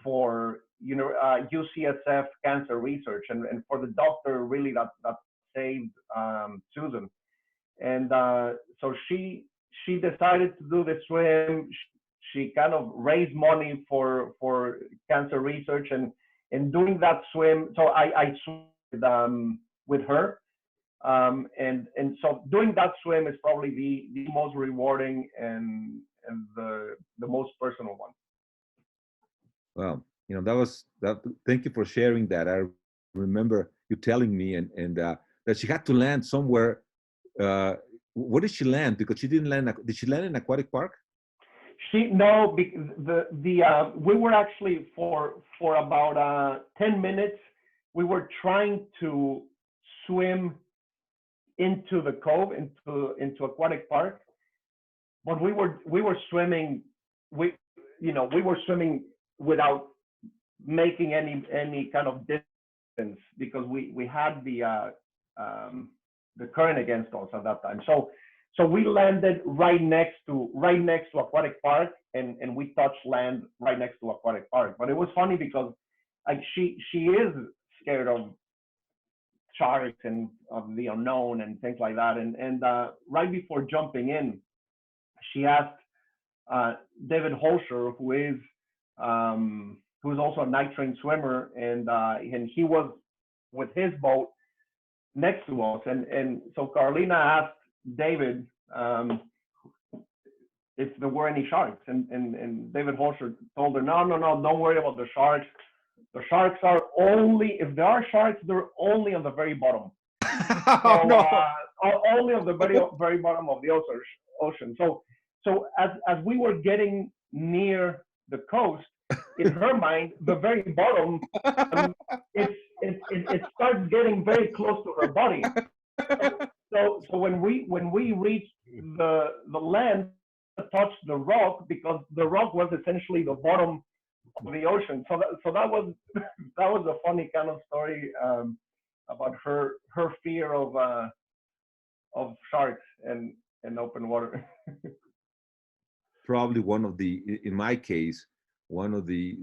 for UCSF cancer research, and for the doctor really that saved Susan. And so she decided to do the swim. She kind of raised money for cancer research, and doing that swim. So I swam with her. And so doing that swim is probably the most rewarding and the most personal one. Well, you know, that. Thank you for sharing that. I remember you telling me, and that she had to land somewhere. Where did she land? Because she didn't land. Did she land in an aquatic park? No, we were actually for about 10 minutes. We were trying to swim into the cove, into aquatic park, but we were swimming. We were swimming without making any kind of distance, because we had the current against us at that time. So we landed right next to aquatic park, and we touched land right next to aquatic park. But it was funny because like she is scared of sharks and of the unknown and things like that. And right before jumping in, she asked David Holscher, who's also a night trained swimmer, and he was with his boat next to us. And so Carolina asked David if there were any sharks, and David Holscher told her, no, don't worry about the sharks. The sharks are only, if there are sharks, they're only on the very bottom. Only on the very bottom of the ocean. So as we were getting near the coast, in her mind, the very bottom, it starts getting very close to her body. So when we reached the land, touched the rock, because the rock was essentially the bottom of the ocean. So that was a funny kind of story about her fear of sharks and open water. Probably in my case, one of the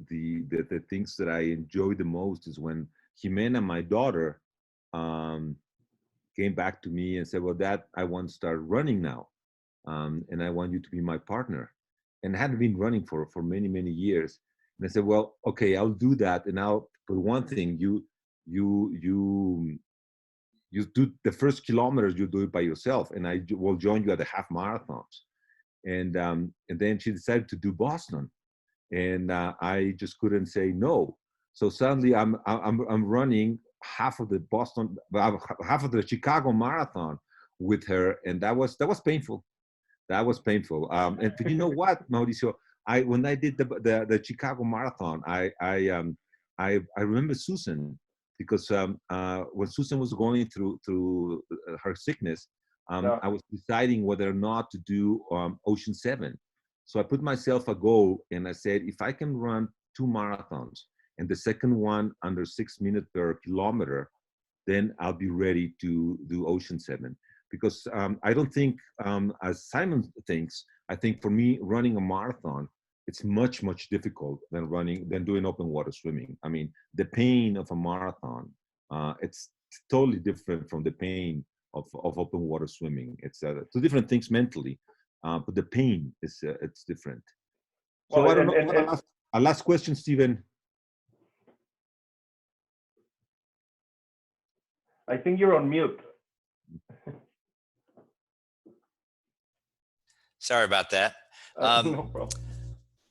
things that I enjoy the most is when Jimena, my daughter, came back to me and said, well, Dad, I want to start running now. And I want you to be my partner. And I hadn't been running for many, many years. And I said, well, okay, I'll do that. And but one thing, you do the first kilometers, you do it by yourself. And I will join you at the half marathons. And then she decided to do Boston. And I just couldn't say no. So suddenly I'm running half of the Chicago Marathon with her. And that was painful. That was painful. And you know what, Mauricio? When I did the Chicago Marathon, I remember Susan, because when Susan was going through her sickness, I was deciding whether or not to do Ocean 7. So I put myself a goal, and I said, if I can run 2 marathons, and the second one under 6 minutes per kilometer, then I'll be ready to do Ocean 7. Because I don't think, as Simon thinks, I think for me, running a marathon, it's much, much difficult than doing open water swimming. I mean, the pain of a marathon, it's totally different from the pain of open water swimming. It's two different things mentally, but the pain is it's different. So I don't know. A last question, Stephen. I think you're on mute. Sorry about that. No problem.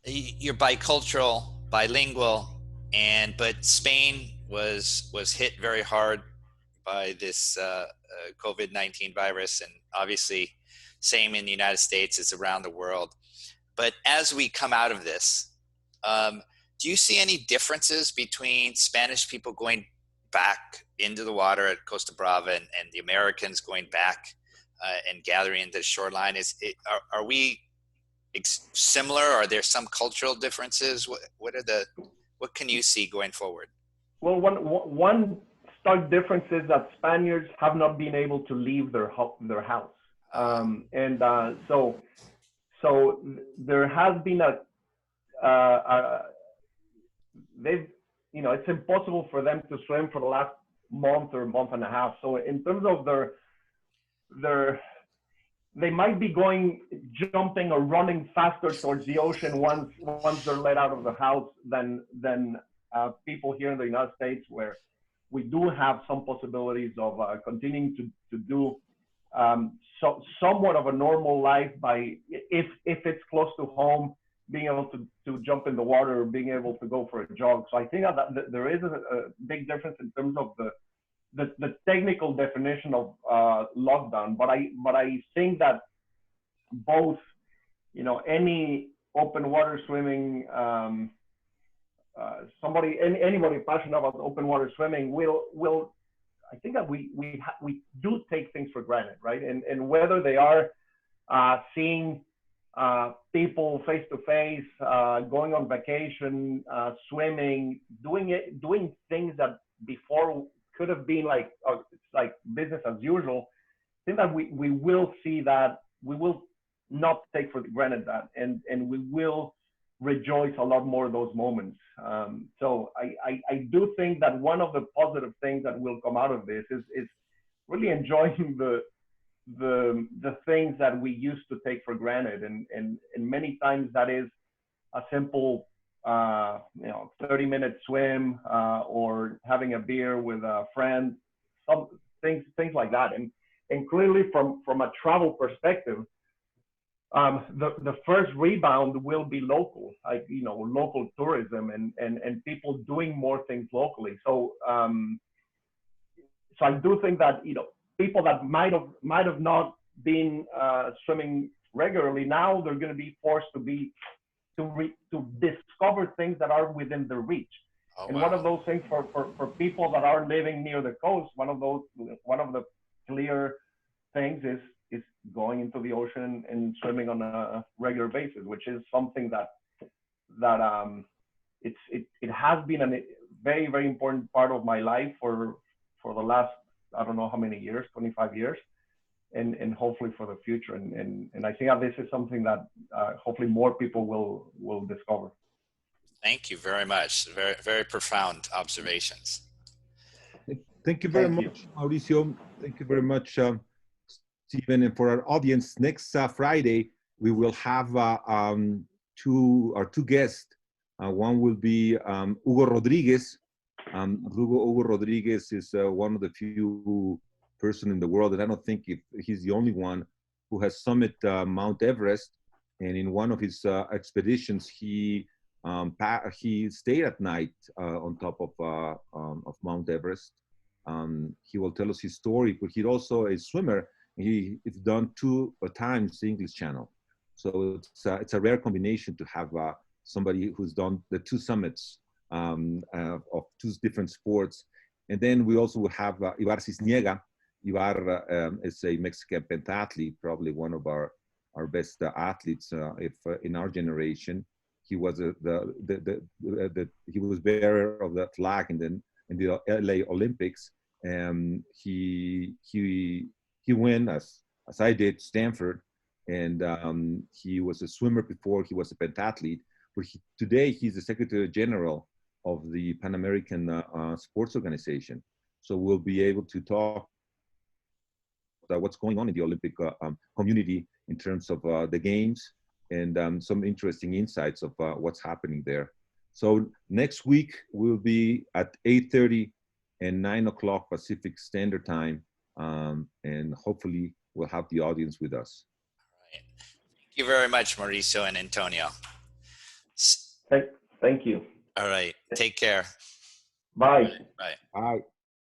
You're bicultural, bilingual, but Spain was hit very hard by this COVID-19 virus, and obviously same in the United States as around the world. But as we come out of this, do you see any differences between Spanish people going back into the water at Costa Brava and the Americans going back and gathering into the shoreline? Are we similar? Are there some cultural differences? What can you see going forward? Well, one stark difference is that Spaniards have not been able to leave their house. So there has been they've, it's impossible for them to swim for the last month or month and a half. So in terms of they might be jumping or running faster towards the ocean once they're let out of the house than people here in the United States, where we do have some possibilities of continuing to do somewhat of a normal life by, if it's close to home, being able to jump in the water or being able to go for a jog. So I think that there is a big difference in terms of the technical definition of lockdown, but I think that both, any open water swimming, anybody passionate about open water swimming will I think that we do take things for granted, right? And whether they are seeing people face to face, going on vacation, swimming, doing things that before could have been like business as usual. I think that we will see that, we will not take for granted that, and we will rejoice a lot more of those moments. So I do think that one of the positive things that will come out of this is really enjoying the things that we used to take for granted, and many times that is a simple 30-minute swim, or having a beer with a friend, some things like that. And clearly from a travel perspective, the first rebound will be local, like, local tourism and people doing more things locally. So I do think that, people that might have not been swimming regularly, now they're going to be forced to discover things that are within their reach. Oh, and wow. One of those things for people that are living near the coast, one of the clear things is going into the ocean and swimming on a regular basis, which is something that it has been a very, very important part of my life for the last, I don't know how many years, 25 years, and hopefully for the future. And I think that this is something that hopefully more people will discover. Thank you very much. Very, very profound observations. Thank you very much, Mauricio. Thank you very much, Stephen. And for our audience, next Friday, we will have two guests. One will be Hugo Rodriguez. Hugo Rodriguez is one of the few person in the world, and I don't think if he's the only one who has summited Mount Everest. And in one of his expeditions, he stayed at night on top of Mount Everest. He will tell us his story, but he's also a swimmer. He's done 2 times the English Channel. So it's a rare combination to have somebody who's done the 2 summits of 2 different sports. And then we also have Ibar Cisniega. Ibar is a Mexican pentathlete, probably one of our best athletes in our generation. He was he was bearer of the flag in the LA Olympics. He went, as I did, Stanford, and he was a swimmer before he was a pentathlete. But today he's the Secretary General of the Pan American Sports Organization. So we'll be able to talk about what's going on in the Olympic community in terms of the games, and some interesting insights of what's happening there. So next week we'll be at 8:30 and 9 o'clock Pacific Standard Time, and hopefully we'll have the audience with us. All right. Thank you very much, Mauricio and Antonio. Thank you. All right. Take care. Bye. Bye. Bye.